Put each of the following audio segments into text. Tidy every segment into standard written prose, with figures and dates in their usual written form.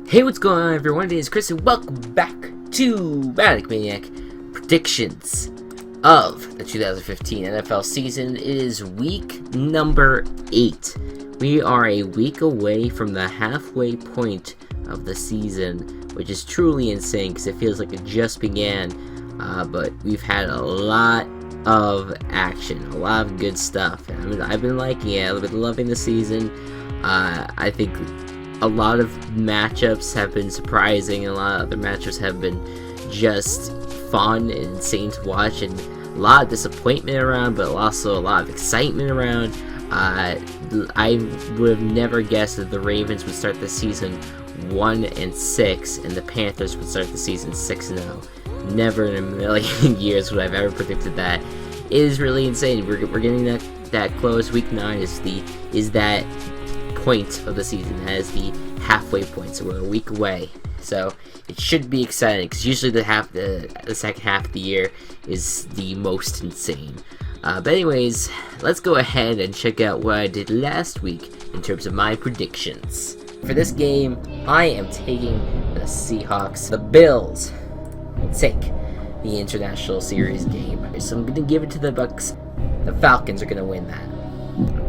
Hey, what's going on, everyone? It is Chris, and welcome back to ManicManiac Predictions of the 2015 NFL season. It is week number 8. We are a week away from the halfway point of the season, which is truly insane because it feels like it just began. But we've had a lot of action, a lot of good stuff. I've been liking it. I've been loving the season. I think a lot of matchups have been surprising, and a lot of other matchups have been just fun and insane to watch, and a lot of disappointment around, but also a lot of excitement around. I would have never guessed that the Ravens would start the season 1-6, and the Panthers would start the season 6-0. Never in a million years would I've ever predicted that. It is really insane. We're getting that close. Week 9 is that point of the season. That is the halfway point, so we're a week away, so it should be exciting because usually the second half of the year is the most insane. But anyways, let's go ahead and check out what I did last week in terms of my predictions. For this game, I am taking the Seahawks. The Bills will take the International Series game, so I'm gonna give it to the Bucks. The Falcons are gonna win that.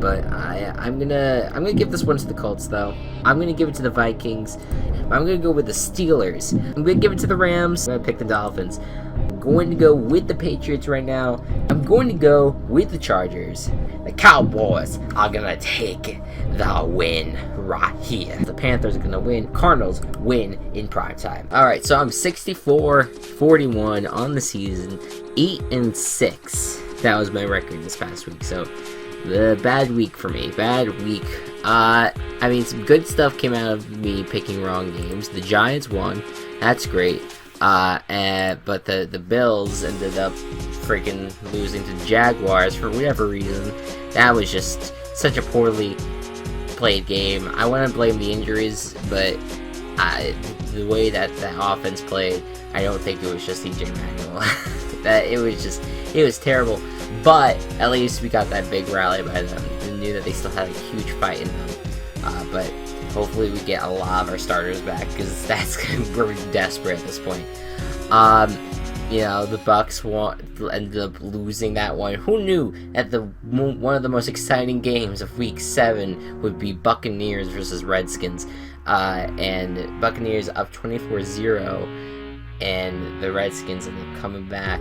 But I'm gonna give this one to the Colts, though. I'm gonna give it to the Vikings. I'm gonna go with the Steelers. I'm gonna give it to the Rams. I'm gonna pick the Dolphins. I'm going to go with the Patriots right now. I'm going to go with the Chargers. The Cowboys are gonna take the win right here. The Panthers are gonna win. Cardinals win in prime time. Alright, so I'm 64-41 on the season. 8-6. That was my record this past week, so the bad week for me. Bad week. Some good stuff came out of me picking wrong games. The Giants won. That's great. But the Bills ended up freaking losing to Jaguars for whatever reason. That was just such a poorly played game. I want to blame the injuries, but the way that offense played, I don't think it was just CJ Manuel. It was terrible. But at least we got that big rally by them. We knew that they still had a huge fight in them. But hopefully we get a lot of our starters back, because we're desperate at this point. The Bucks ended up losing that one. Who knew that one of the most exciting games of Week 7 would be Buccaneers versus Redskins? And Buccaneers up 24-0, and the Redskins ended up coming back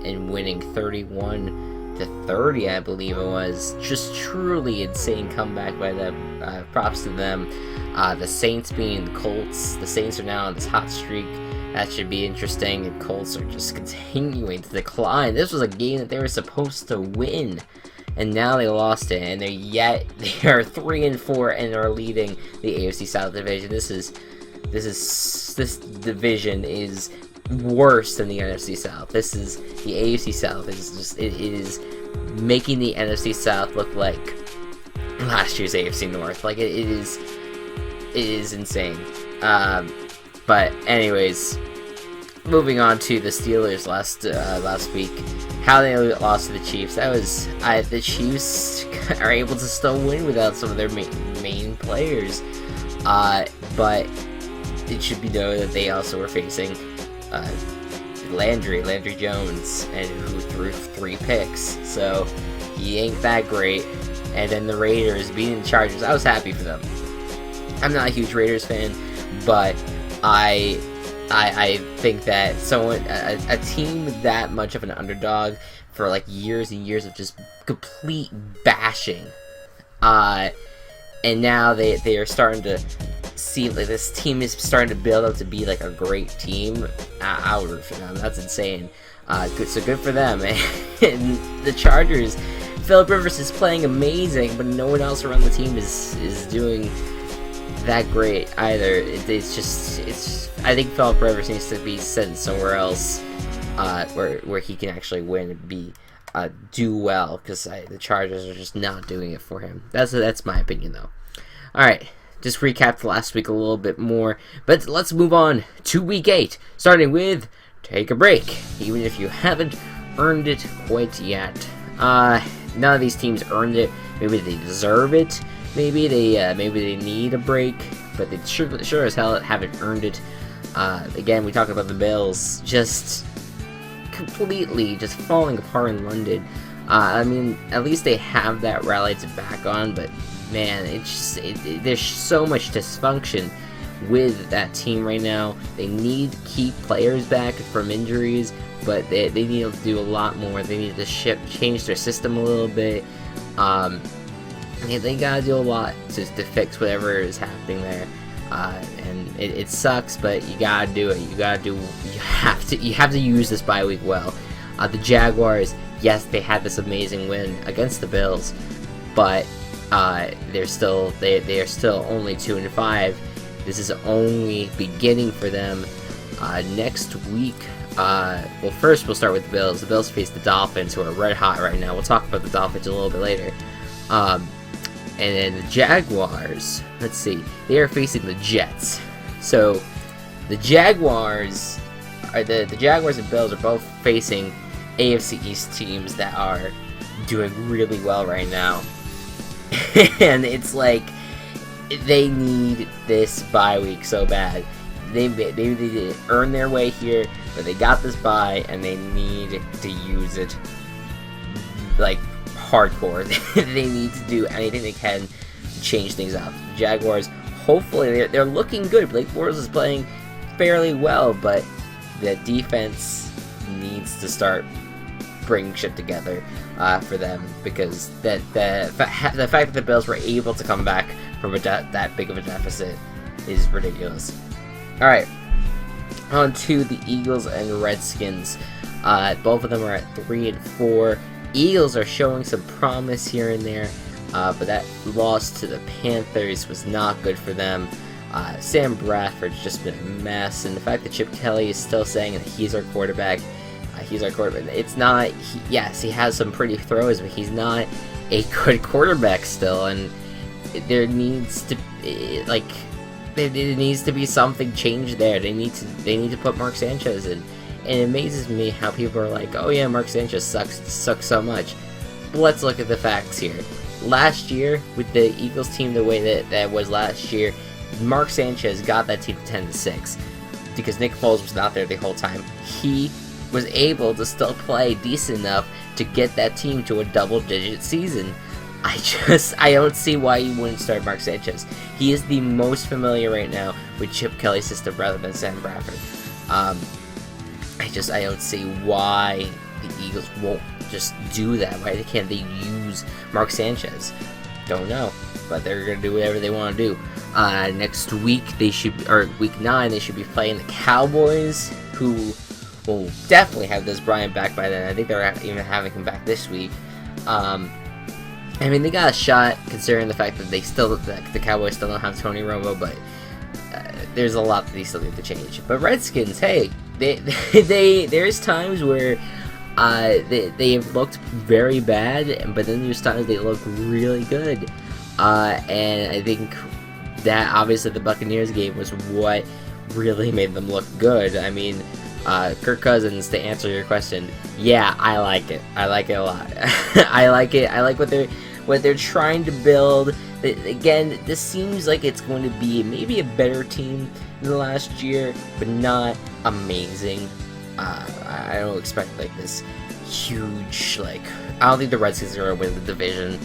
and winning 31-30, I believe it was. Just truly insane comeback by them. Props to them. The Saints beating the Colts. The Saints are now on this hot streak. That should be interesting. The Colts are just continuing to decline. This was a game that they were supposed to win, and now they lost it. And they are 3-4 and are leading the AFC South division. This division is worse than the NFC South. The AFC South it is making the NFC South look like last year's AFC North. Like it is insane. But anyways, moving on to the Steelers last week, how they lost to the Chiefs. The Chiefs are able to still win without some of their main players. But it should be noted that they also were facing Landry Jones, and who threw 3 picks, so he ain't that great. And then the Raiders beating the Chargers. I was happy for them. I'm not a huge Raiders fan, but I think that a team that much of an underdog for like years and years of just complete bashing, and now they are starting to see, like, this team is starting to build up to be like a great team. I would root for them. That's insane. Good for them. And the Chargers, Phillip Rivers is playing amazing, but no one else around the team is doing that great either. I think Phillip Rivers needs to be sent somewhere else, where he can actually win and do well, because the Chargers are just not doing it for him. That's my opinion, though. All right. Just recap the last week a little bit more, but let's move on to Week 8, starting with Take a Break, even if you haven't earned it quite yet. None of these teams earned it. Maybe they deserve it. Maybe they need a break. but they sure as hell haven't earned it. Again, we talk about the Bills just completely just falling apart in London. I mean, at least they have that rally to back on, but man, there's so much dysfunction with that team right now. They need key players back from injuries, but they need to do a lot more. They need to change their system a little bit. They gotta do a lot to fix whatever is happening there. And it sucks, but you gotta do it. You have to use this bye week well. The Jaguars, yes, they had this amazing win against the Bills, but they are still only 2-5. This is only beginning for them. Next week, well, first we'll start with the Bills. The Bills face the Dolphins, who are red hot right now. We'll talk about the Dolphins a little bit later. And then the Jaguars, let's see, they are facing the Jets. So the Jaguars the Jaguars and Bills are both facing AFC East teams that are doing really well right now. And it's like they need this bye week so bad. They need to earn their way here, but they got this bye and they need to use it like hardcore. They need to do anything they can to change things up. The Jaguars, hopefully, they're looking good. Blake Bortles is playing fairly well, but the defense needs to start bringing shit together for them, because the fact that the Bills were able to come back from that big of a deficit is ridiculous. All right, on to the Eagles and Redskins. Both of them are at 3-4. Eagles are showing some promise here and there, but that loss to the Panthers was not good for them. Sam Bradford's just been a mess, and the fact that Chip Kelly is still saying that he's our quarterback, it's not. Yes, he has some pretty throws, but he's not a good quarterback still, and there needs to be something changed there. They need to put Mark Sanchez in. And it amazes me how people are like, oh yeah, Mark Sanchez sucks so much. But let's look at the facts here. Last year, with the Eagles team the way that was last year, Mark Sanchez got that team to 10-6 because Nick Foles was not there the whole time. He was able to still play decent enough to get that team to a double-digit season. I don't see why you wouldn't start Mark Sanchez. He is the most familiar right now with Chip Kelly's system rather than Sam Bradford. I don't see why the Eagles won't just do that. Why can't they use Mark Sanchez? Don't know, but they're gonna do whatever they want to do. Next week week 9 they should be playing the Cowboys, who will definitely have Des Bryant back by then. I think they're even having him back this week. I mean, they got a shot considering the fact that the Cowboys still don't have Tony Romo, but there's a lot that they still need to change. But Redskins, hey, there's times where they have looked very bad, but then there's times they look really good. And I think that obviously the Buccaneers game was what really made them look good. I mean, Kirk Cousins, to answer your question, yeah, I like it. I like it a lot. I like it. I like what they're trying to build. Again, this seems like it's going to be maybe a better team than the last year, but not amazing. I don't expect like this huge, I don't think the Redskins are going to win the division.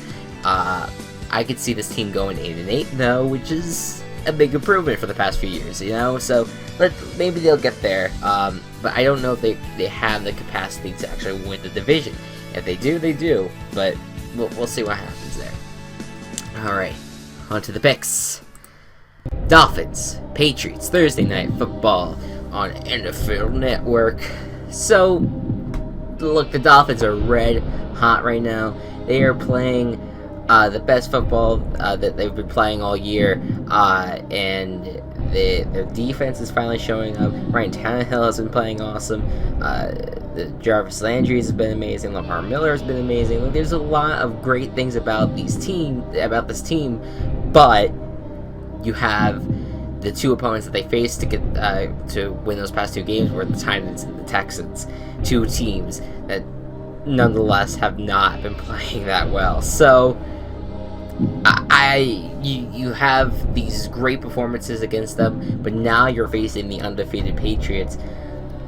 I could see this team going 8-8 though, which is a big improvement for the past few years, you know. So maybe they'll get there. But I don't know if they have the capacity to actually win the division. If they do, they do. But we'll see what happens there. All right, on to the picks. Dolphins, Patriots, Thursday Night Football on NFL Network. So, look, the Dolphins are red hot right now. They are playing the best football that they've been playing all year, and their defense is finally showing up. Ryan Tannehill has been playing awesome. The Jarvis Landry has been amazing. Lamar Miller has been amazing. Like, there's a lot of great things about this team, but you have the two opponents that they faced to get to win those past two games were the Titans and the Texans, two teams that nonetheless have not been playing that well. So I you have these great performances against them, but now you're facing the undefeated Patriots.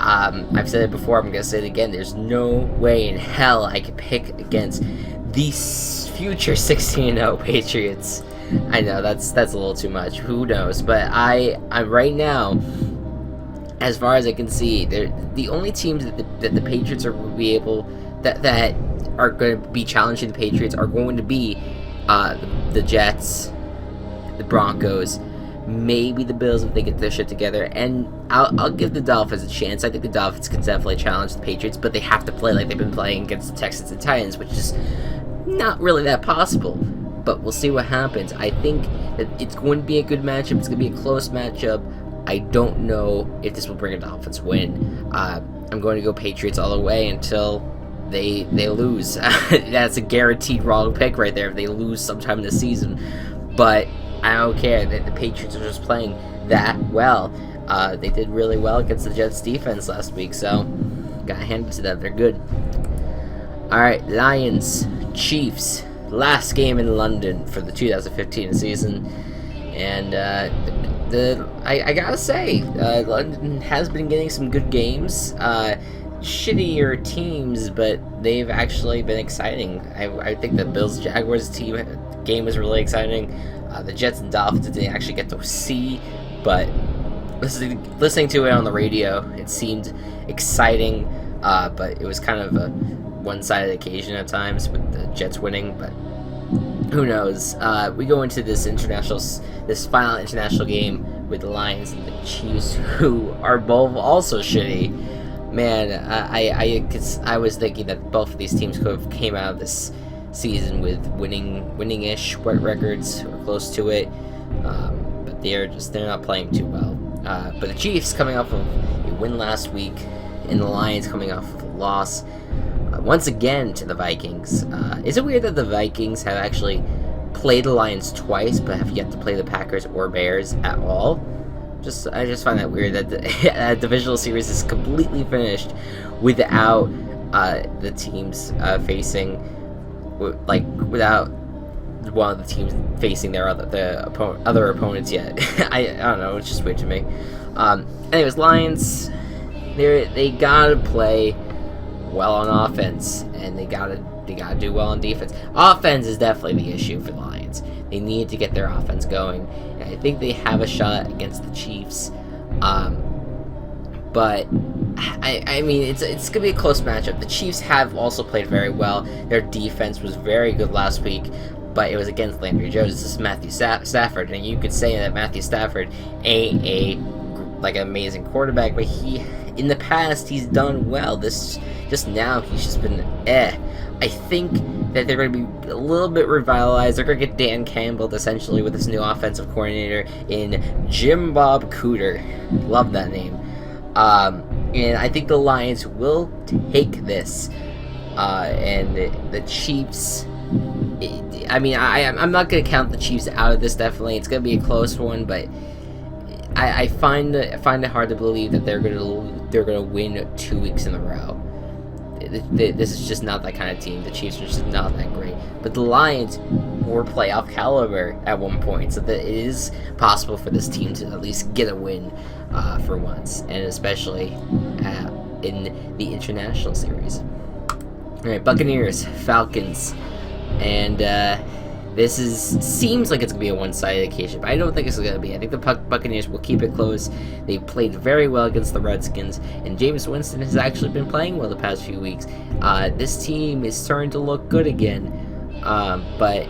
I've said it before, I'm going to say it again, there's no way in hell I could pick against these future 16-0 Patriots. I know, that's a little too much, who knows, but I'm right now, as far as I can see, they're the only teams that the Patriots are going to be able, that are going to be challenging the Patriots are going to be the Jets, the Broncos, maybe the Bills if they get their shit together, and I'll give the Dolphins a chance. I think the Dolphins can definitely challenge the Patriots, but they have to play like they've been playing against the Texans and Titans, which is not really that possible. But we'll see what happens. I think that it's going to be a good matchup. It's going to be a close matchup. I don't know if this will bring a Dolphins win. I'm going to go Patriots all the way until they lose. That's a guaranteed wrong pick right there if they lose sometime in the season. But I don't care. The Patriots are just playing that well. They did really well against the Jets defense last week, so gotta hand it to them. They're good. Alright, Lions, Chiefs. Last game in London for the 2015 season. And I gotta say, London has been getting some good games. Shittier teams, but they've actually been exciting. I think the Bills-Jaguars game was really exciting. The Jets and Dolphins didn't actually get to see, but listening to it on the radio, it seemed exciting, but it was kind of a one-sided occasion at times with the Jets winning, but who knows. We go into this final international game with the Lions and the Chiefs, who are both also shitty. Man, I was thinking that both of these teams could have came out of this season with winning-ish records or close to it, but they're not playing too well. But the Chiefs coming off of a win last week, and the Lions coming off of a loss once again to the Vikings. Is it weird that the Vikings have actually played the Lions twice, but have yet to play the Packers or Bears at all? I just find that weird that the divisional series is completely finished without the teams facing, without one of the teams facing their other opponents yet. I don't know, it's just weird to me. Anyways, Lions, they gotta play well on offense, and they gotta do well on defense. Offense is definitely the issue for the Lions. They need to get their offense going, and I think they have a shot against the Chiefs. But I mean, it's gonna be a close matchup. The Chiefs have also played very well. Their defense was very good last week, but it was against Landry Jones. This is Matthew Stafford, and you could say that Matthew Stafford ain't an amazing quarterback, but in the past he's done well. Just now he's just been I think that they're going to be a little bit revitalized. They're going to get Dan Campbell essentially with this new offensive coordinator in Jim Bob Cooter. Love that name. And I think the Lions will take this. And the Chiefs, I mean, I'm not going to count the Chiefs out of this, definitely. It's going to be a close one, but I find it hard to believe that they're gonna win 2 weeks in a row. This is just not that kind of team. The Chiefs are just not that great. But the Lions were playoff caliber at one point, so that it is possible for this team to at least get a win for once, and especially in the international series. All right, Buccaneers, Falcons, and this seems like it's going to be a one-sided occasion, but I don't think it's going to be. I think the Buccaneers will keep it close. They played very well against the Redskins, and Jameis Winston has actually been playing well the past few weeks. This team is starting to look good again, but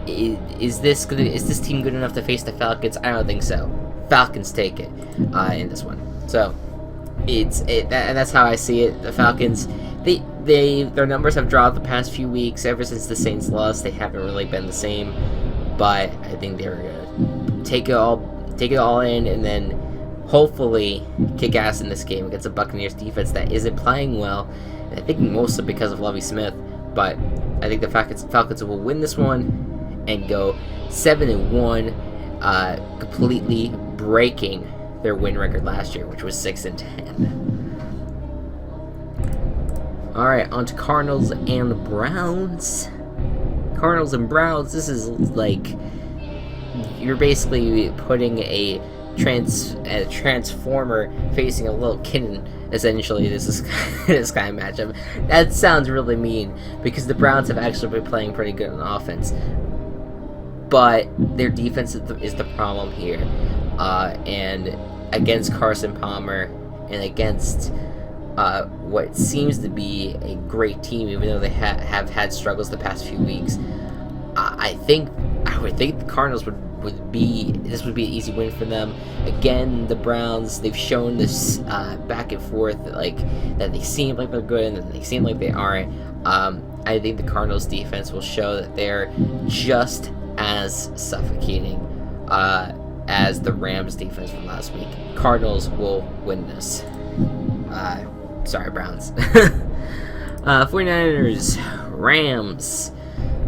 is this team good enough to face the Falcons? I don't think so. Falcons take it in this one. So that's how I see it. The Falcons, their numbers have dropped the past few weeks. Ever since the Saints lost, they haven't really been the same. But I think they're gonna take it all in, and then hopefully kick ass in this game against a Buccaneers defense that isn't playing well. And I think mostly because of Lovie Smith. But I think the Falcons will win this one and go 7-1, completely breaking their win record last year, which was 6-10. Alright, on to Cardinals and Browns. Cardinals and Browns, this is like you're basically putting a transformer facing a little kitten. Essentially, this is this kind of matchup. That sounds really mean because the Browns have actually been playing pretty good on offense, but their defense is the problem here. And against Carson Palmer and against what seems to be a great team, even though they have had struggles the past few weeks, I would think the Cardinals would be an easy win for them. Again, the Browns, they've shown this back and forth, like that they seem like they're good and then they seem like they aren't. I think the Cardinals defense will show that they're just as suffocating as the Rams defense from last week. Cardinals will win this. Sorry, Browns. 49ers, Rams.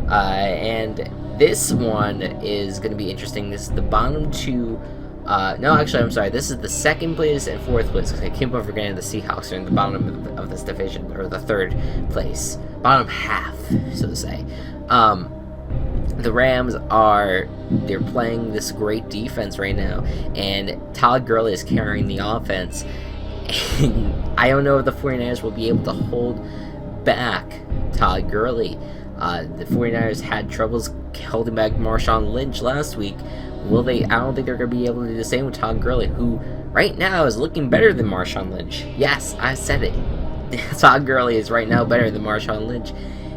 And this one is going to be interesting. This is the bottom two. No, actually, I'm sorry. This is the second place and fourth place. I keep on forgetting the Seahawks are in the bottom of this division, or the third place. Bottom half, so to say. The Rams they're playing this great defense right now, and Todd Gurley is carrying the offense. And I don't know if the 49ers will be able to hold back Todd Gurley. The 49ers had troubles holding back Marshawn Lynch last week. Will they? I don't think they're going to be able to do the same with Todd Gurley, who right now is looking better than Marshawn Lynch. Yes, I said it. Todd Gurley is right now better than Marshawn Lynch.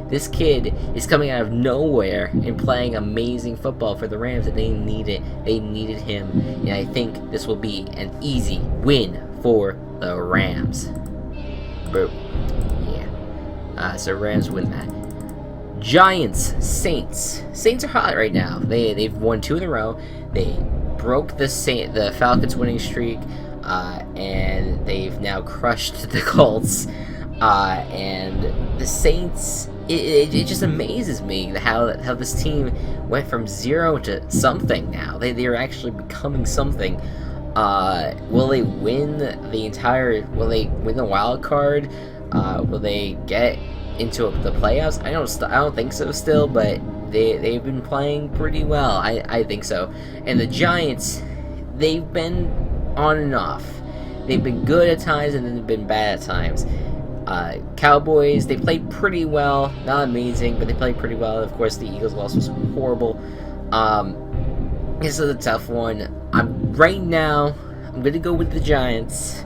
This kid is coming out of nowhere and playing amazing football for the Rams, and they needed him. And I think this will be an easy win for the Rams. Boom. Yeah. So Rams win that. Giants, Saints. Saints are hot right now. They've won 2 in a row. They broke the Falcons winning streak, and they've now crushed the Colts. And the Saints, it just amazes me how this team went from 0 to something now. They're actually becoming something. Will they win will they win the wild card? Will they get into the playoffs? I don't think so still, but they've been playing pretty well. I think so. And the Giants, they've been on and off. They've been good at times and then they've been bad at times. Cowboys, they played pretty well. Not amazing, but they played pretty well. Of course, the Eagles loss was horrible. This is a tough one. I'm gonna go with the Giants,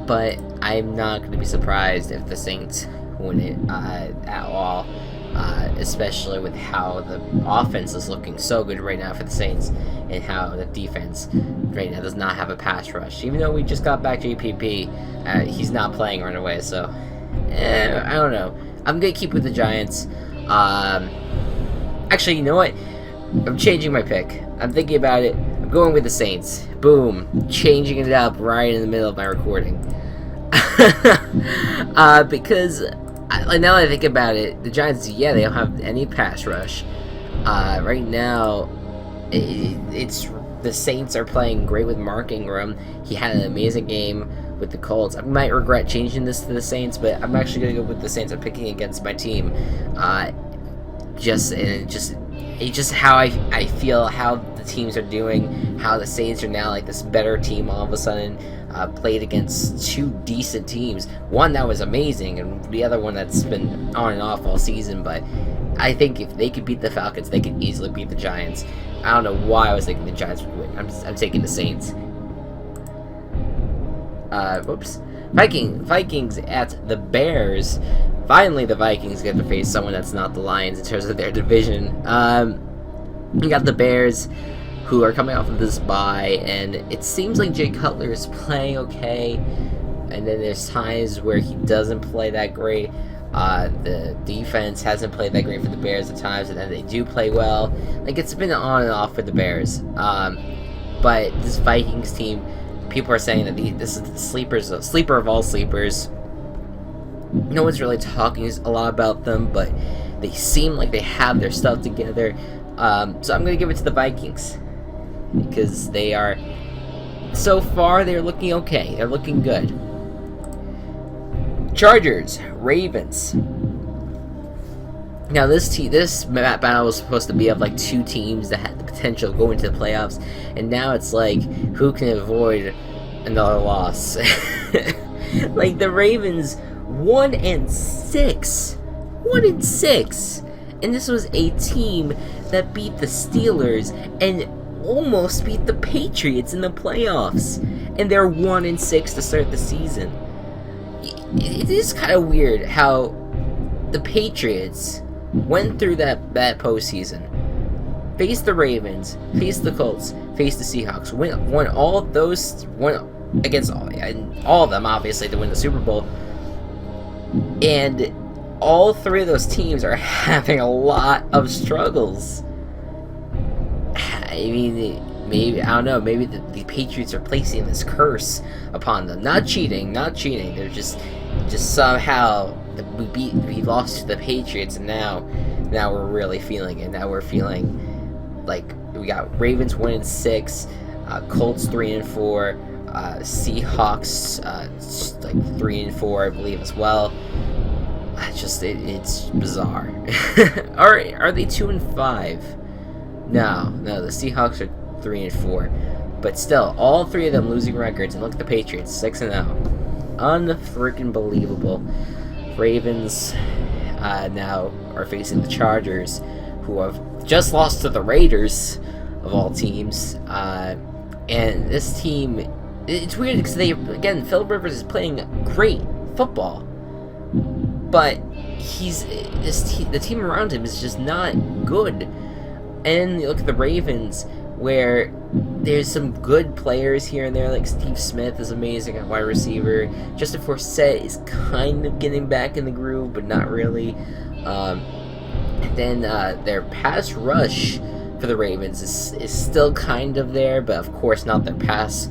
but I'm not gonna be surprised if the Saints win it at all. Especially with how the offense is looking so good right now for the Saints, and how the defense right now does not have a pass rush. Even though we just got back JPP, he's not playing right away, so I don't know. I'm gonna keep with the Giants. Actually, you know what? I'm changing my pick. I'm thinking about it. I'm going with the Saints. Boom. Changing it up right in the middle of my recording. Because now that I think about it, the Giants, they don't have any pass rush. Right now, it's the Saints are playing great with Mark Ingram. He had an amazing game with the Colts. I might regret changing this to the Saints, but I'm actually going to go with the Saints. I'm picking against my team. It's just how I feel, how the teams are doing, how the Saints are now like this better team all of a sudden. Played against 2 decent teams. One that was amazing, and the other one that's been on and off all season. But I think if they could beat the Falcons, they could easily beat the Giants. I don't know why I was thinking the Giants would win. I'm taking the Saints. Vikings at the Bears. Finally, the Vikings get to face someone that's not the Lions in terms of their division. You got the Bears, who are coming off of this bye, and it seems like Jay Cutler is playing okay, and then there's times where he doesn't play that great. The defense hasn't played that great for the Bears at times, and then they do play well. Like, it's been on and off for the Bears. But this Vikings team, people are saying that this is the sleeper of all sleepers. No one's really talking a lot about them, but they seem like they have their stuff together. So I'm going to give it to the Vikings, because so far, they're looking okay. They're looking good. Chargers, Ravens. Now this map battle was supposed to be of like two teams that had the potential of going to the playoffs, and now it's like, who can avoid another loss? Like the Ravens 1-6, 1-6, and this was a team that beat the Steelers and almost beat the Patriots in the playoffs, and they're 1-6 to start the season. It is kind of weird how the Patriots went through that postseason, faced the Ravens, faced the Colts, faced the Seahawks, won all of those, won against all of them, obviously, to win the Super Bowl. And all three of those teams are having a lot of struggles. I mean, maybe, I don't know, maybe the Patriots are placing this curse upon them. Not cheating. They're just somehow, we lost to the Patriots, and now we're really feeling it. Now we're feeling like we got Ravens 1-6, Colts 3-4, Seahawks like 3-4, I believe, as well. It's bizarre. Are they 2-5? No, the Seahawks are 3-4, but still, all three of them losing records. And look at the Patriots, 6-0, unfreaking believable. Ravens now are facing the Chargers, who have just lost to the Raiders, of all teams. And this team, it's weird because Phillip Rivers is playing great football, but the team around him is just not good. And you look at the Ravens, where there's some good players here and there, like Steve Smith is amazing at wide receiver. Justin Forsett is kind of getting back in the groove, but not really. Then their pass rush for the Ravens is still kind of there, but of course not their pass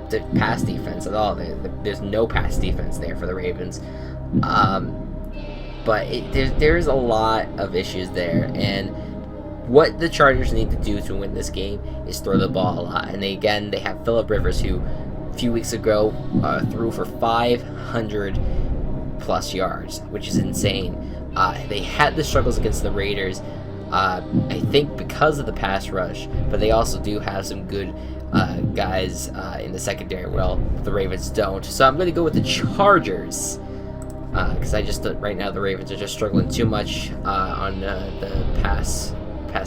the pass defense at all. There's no pass defense there for the Ravens. But there's a lot of issues there, and what the Chargers need to do to win this game is throw the ball a lot. And they have Phillip Rivers, who a few weeks ago threw for 500 plus yards, which is insane. They had the struggles against the Raiders, I think because of the pass rush, but they also do have some good guys in the secondary. Well, the Ravens don't. So I'm going to go with the Chargers, because right now the Ravens are just struggling too much on the pass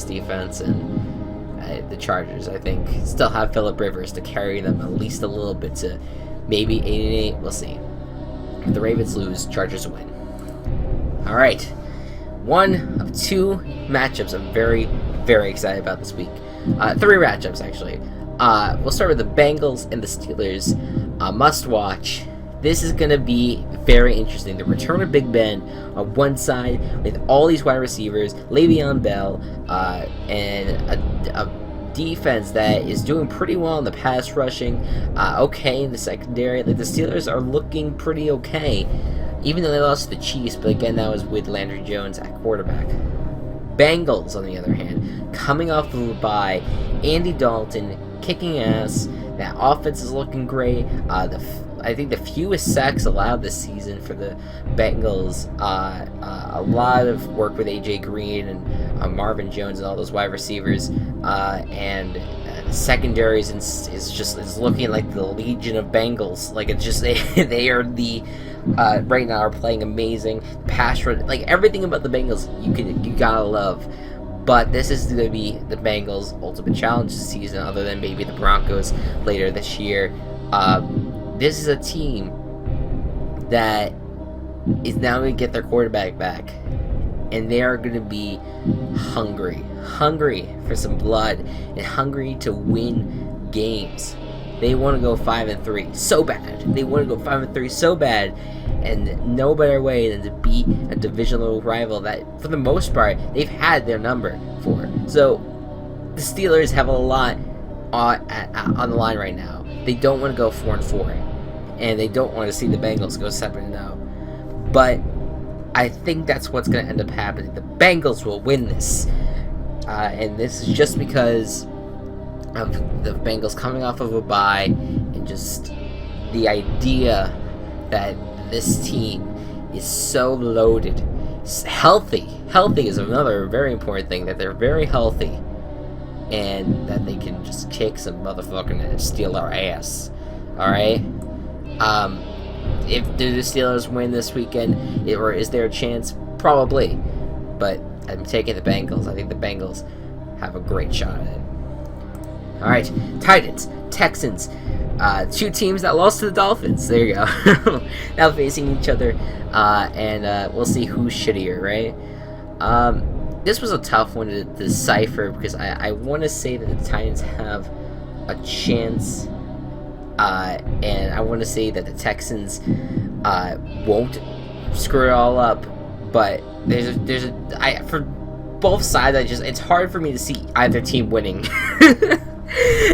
defense, and the Chargers, I think, still have Phillip Rivers to carry them at least a little bit to maybe 8-8. We'll see. If the Ravens lose, Chargers win. All right, one of two matchups I'm very, very excited about this week. Three matchups, actually. We'll start with the Bengals and the Steelers. Must watch. This is going to be very interesting. The return of Big Ben on one side with all these wide receivers, Le'Veon Bell, and a defense that is doing pretty well in the pass rushing, okay in the secondary. Like, the Steelers are looking pretty okay, even though they lost to the Chiefs, but again, that was with Landry Jones at quarterback. Bengals, on the other hand, coming off of a bye, Andy Dalton kicking ass. That offense is looking great. I think the fewest sacks allowed this season for the Bengals. A lot of work with AJ Green and Marvin Jones and all those wide receivers. And the secondaries is looking like the Legion of Bengals. Like, it's just they are the right now are playing amazing. Pass rush, like everything about the Bengals, you gotta love. But this is going to be the Bengals' ultimate challenge this season, other than maybe the Broncos later this year. This is a team that is now going to get their quarterback back, and they are going to be hungry for some blood, and hungry to win games. They want to go 5-3 so bad. And no better way than to beat a divisional rival that, for the most part, they've had their number for. So, the Steelers have a lot on the line right now. They don't want to go 4-4, and they don't want to see the Bengals go 7-0. But I think that's what's going to end up happening. The Bengals will win this, and this is just because of the Bengals coming off of a bye, and just the idea that this team is so loaded. Healthy is another very important thing, that they're very healthy, and that they can just kick some motherfucking and steal our ass. Alright? If do the Steelers win this weekend, or is there a chance? Probably. But I'm taking the Bengals. I think the Bengals have a great shot at it. Alright, Titans, Texans, two teams that lost to the Dolphins. There you go. Now facing each other, and we'll see who's shittier, right? This was a tough one to decipher, because I want to say that the Titans have a chance, and I want to say that the Texans won't screw it all up, but for both sides, it's hard for me to see either team winning.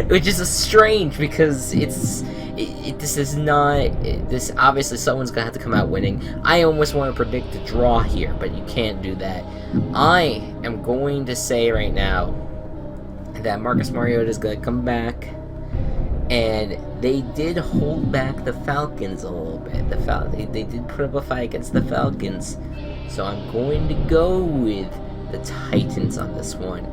Which is strange, because this obviously someone's gonna have to come out winning. I almost want to predict a draw here, but you can't do that. I am going to say right now that Marcus Mariota is gonna come back, and they did hold back the Falcons a little bit. They did put up a fight against the Falcons, so I'm going to go with the Titans on this one.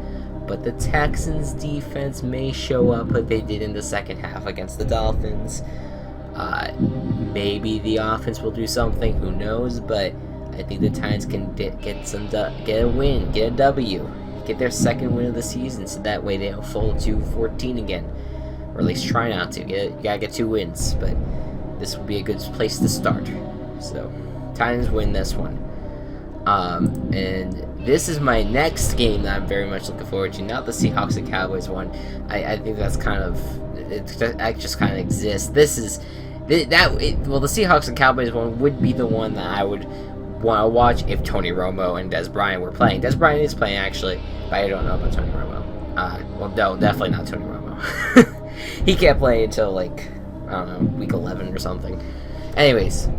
But the Texans' defense may show up like they did in the second half against the Dolphins. Maybe the offense will do something, who knows, but I think the Titans can get a win, get a W, get their second win of the season, so that way they don't fall to 14 again. Or at least try not to. You gotta get 2 wins, but this would be a good place to start. So, Titans win this one. And this is my next game that I'm very much looking forward to. Not the Seahawks and Cowboys one. I think that's kind of, that just kind of exists. The Seahawks and Cowboys one would be the one that I would want to watch if Tony Romo and Des Bryant were playing. Des Bryant is playing, actually, but I don't know about Tony Romo. Well, no, definitely not Tony Romo. He can't play until, like, I don't know, week 11 or something. Anyways,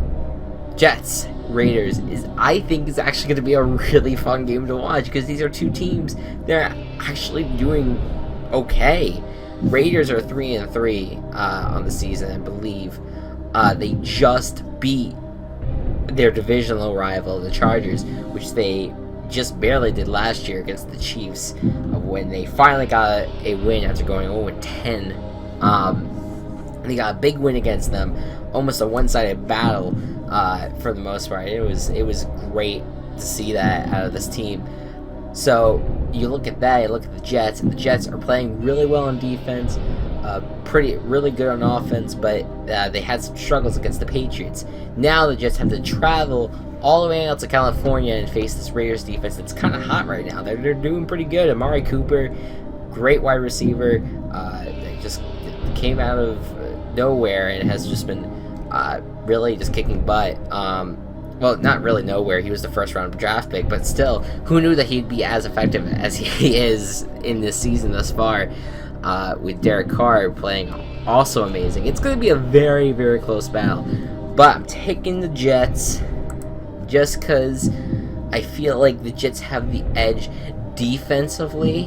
Jets, Raiders I think is actually going to be a really fun game to watch, because these are two teams they're actually doing okay. Raiders are 3-3 on the season, I believe. They just beat their divisional rival, the Chargers, which they just barely did last year against the Chiefs, when they finally got a win after going 0-10. They got a big win against them, almost a one-sided battle. For the most part, it was great to see that out of this team. So you look at that, you look at the Jets, and the Jets are playing really well on defense, really good on offense, but they had some struggles against the Patriots. Now the Jets have to travel all the way out to California and face this Raiders defense that's kind of hot right now. They're doing pretty good. Amari Cooper, great wide receiver, they just came out of nowhere and has just been really just kicking butt. Well, not really nowhere. He was the first round draft pick, but still, who knew that he'd be as effective as he is in this season thus far, with Derek Carr playing also amazing. It's going to be a very, very close battle, but I'm taking the Jets just because I feel like the Jets have the edge defensively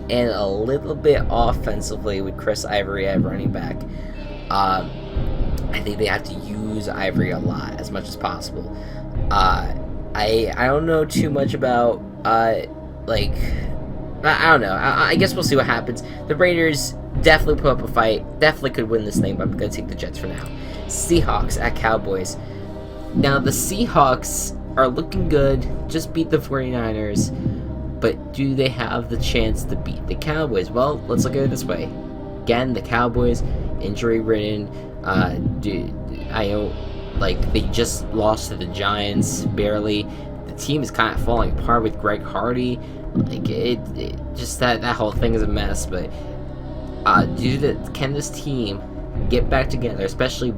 and a little bit offensively with Chris Ivory at running back. I think they have to use Ivory a lot, as much as possible. I don't know too much about, I don't know. I guess we'll see what happens. The Raiders definitely put up a fight, definitely could win this thing, but I'm going to take the Jets for now. Seahawks at Cowboys. Now, the Seahawks are looking good, just beat the 49ers, but do they have the chance to beat the Cowboys? Well, let's look at it this way. Again, the Cowboys, injury-ridden. They just lost to the Giants barely. The team is kind of falling apart with Greg Hardy. That whole thing is a mess. But can this team get back together, especially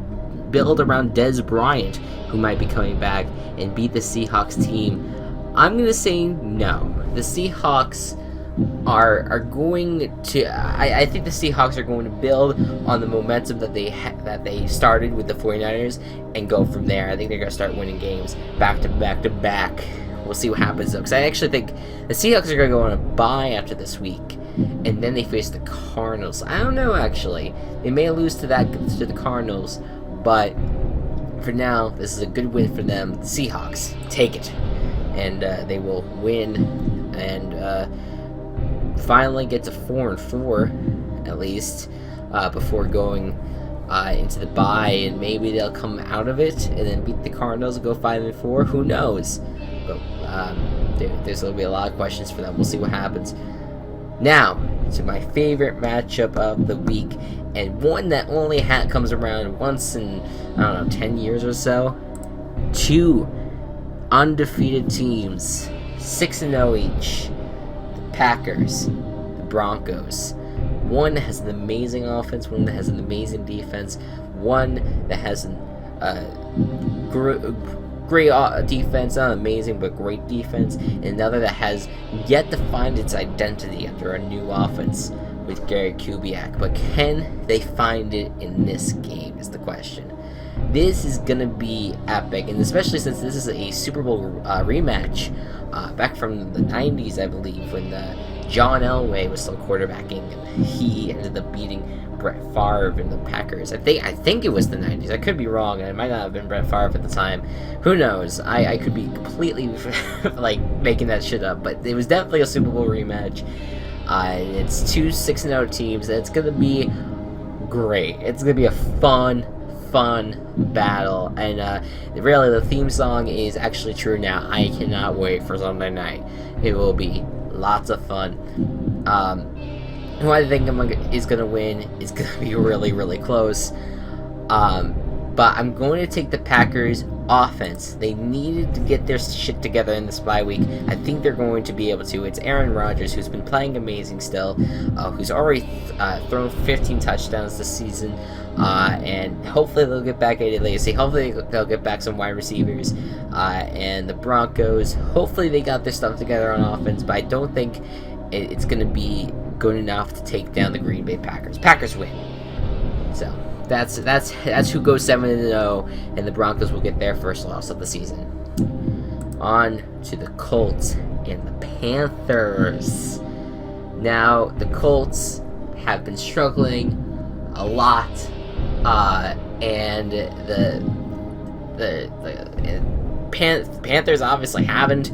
build around Des Bryant, who might be coming back, and beat the Seahawks team? I'm gonna say no. The Seahawks are going to. I think the Seahawks are going to build on the momentum that they started with the 49ers and go from there. I think they're going to start winning games back to back to back. We'll see what happens though, because I actually think the Seahawks are going to go on a bye after this week, and then they face the Cardinals. I don't know, actually. They may lose to the Cardinals, but for now, this is a good win for them. The Seahawks take it, and they will win and finally get to 4-4 at least before going into the bye, and maybe they'll come out of it and then beat the Cardinals and go 5-4. Who knows? But there's going to be a lot of questions for them. We'll see what happens. Now to my favorite matchup of the week, and one that only comes around once in, I don't know, 10 years or so. Two undefeated teams, 6-0 each. The Packers, the Broncos. One has an amazing offense, one that has an amazing defense, one that has an great defense, not amazing, but great defense, and another that has yet to find its identity under a new offense with Gary Kubiak. But can they find it in this game is the question. This is going to be epic, and especially since this is a Super Bowl rematch back from the 90s, I believe, when John Elway was still quarterbacking, and he ended up beating Brett Favre in the Packers. I think it was the 90s. I could be wrong, and it might not have been Brett Favre at the time. Who knows? I could be completely like making that shit up, but it was definitely a Super Bowl rematch. It's two 6-0 teams, and it's gonna be great. It's gonna be a fun battle, and really the theme song is actually true now. I cannot wait for Sunday night. It will be lots of fun. Who I think is going to win is going to be really, really close. But I'm going to take the Packers offense. They needed to get their shit together in this bye week. I think they're going to be able to. It's Aaron Rodgers, who's been playing amazing still, who's already thrown 15 touchdowns this season, and hopefully they'll get back Eddie Lacy. Hopefully they'll get back some wide receivers. And the Broncos, hopefully they got their stuff together on offense, but I don't think it's going to be good enough to take down the Green Bay Packers. Packers win. So that's who goes 7-0, and the Broncos will get their first loss of the season. On to the Colts and the Panthers. Now the Colts have been struggling a lot, and the Panthers obviously haven't.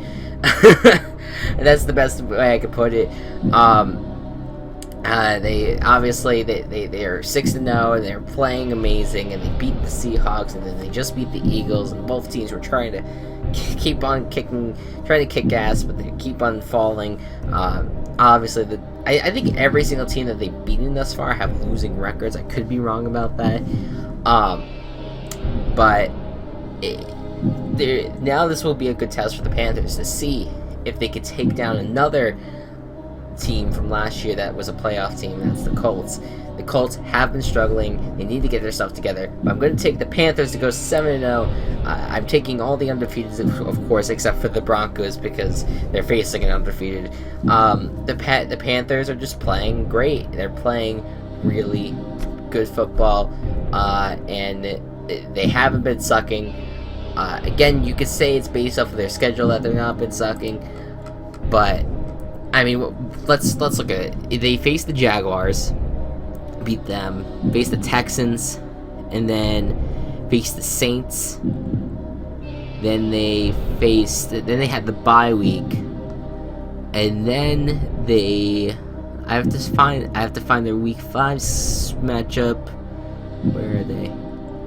That's the best way I could put it. They obviously they are 6-0, and they're playing amazing, and they beat the Seahawks, and then they just beat the Eagles, and both teams were trying to keep on trying to kick ass, but they keep on falling. Obviously, I think every single team that they've beaten thus far have losing records. I could be wrong about that, but now this will be a good test for the Panthers to see if they could take down another team from last year that was a playoff team. That's the Colts. The Colts have been struggling. They need to get their stuff together. But I'm going to take the Panthers to go 7-0. I'm taking all the undefeateds, of course, except for the Broncos, because they're facing an undefeated. The Panthers are just playing great. They're playing really good football, and they haven't been sucking. Again, you could say it's based off of their schedule that they've not been sucking, but I mean, let's look at it. They faced the Jaguars, beat them, faced the Texans, and then faced the Saints. Then they had the bye week, and then I have to find their week 5 matchup. Where are they?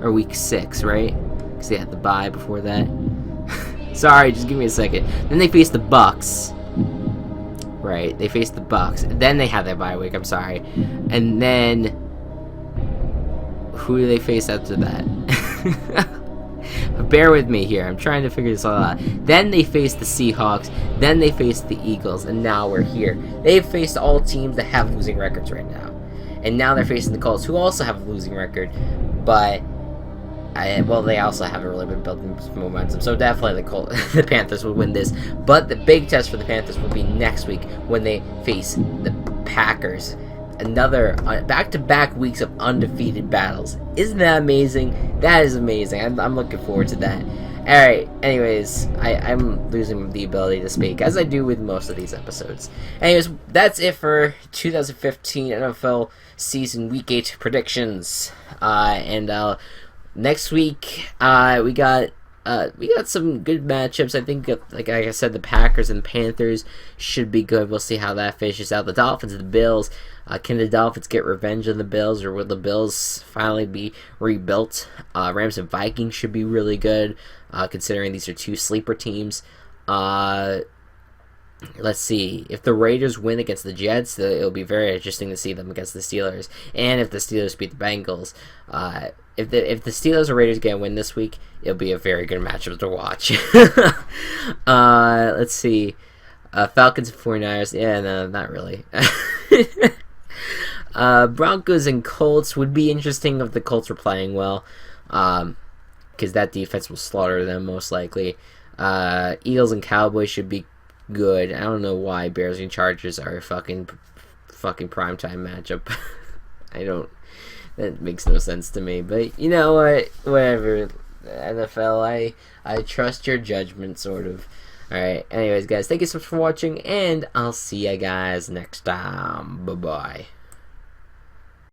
Or week 6, right? Because they had the bye before that. Sorry, just give me a second. Then they faced the Bucks. Right, they faced the Bucks. Then they had their bye week, I'm sorry. And then who do they face after that? Bear with me here. I'm trying to figure this all out. Then they faced the Seahawks. Then they faced the Eagles. And now we're here. They've faced all teams that have losing records right now. And now they're facing the Colts, who also have a losing record. But they also haven't really been building momentum, so definitely the Panthers will win this. But the big test for the Panthers will be next week when they face the Packers. Another back-to-back weeks of undefeated battles. Isn't that amazing? That is amazing. I'm looking forward to that. Alright, anyways, I'm losing the ability to speak, as I do with most of these episodes. Anyways, that's it for 2015 NFL Season Week 8 predictions. And Next week, we got some good matchups. I think, like I said, the Packers and Panthers should be good. We'll see how that finishes out. The Dolphins and the Bills. Can the Dolphins get revenge on the Bills, or will the Bills finally be rebuilt? Rams and Vikings should be really good, considering these are two sleeper teams. Let's see. If the Raiders win against the Jets, it'll be very interesting to see them against the Steelers. And if the Steelers beat the Bengals, if the Steelers or Raiders get a win this week, it'll be a very good matchup to watch. Let's see. Falcons and 49ers. Yeah, no, not really. Broncos and Colts would be interesting if the Colts were playing well, because that defense will slaughter them most likely. Eagles and Cowboys should be good. I don't know why Bears and Chargers are a fucking primetime matchup. That makes no sense to me. But you know what? Whatever. NFL, I trust your judgment, sort of. Alright, anyways, guys, thank you so much for watching, and I'll see you guys next time. Bye-bye.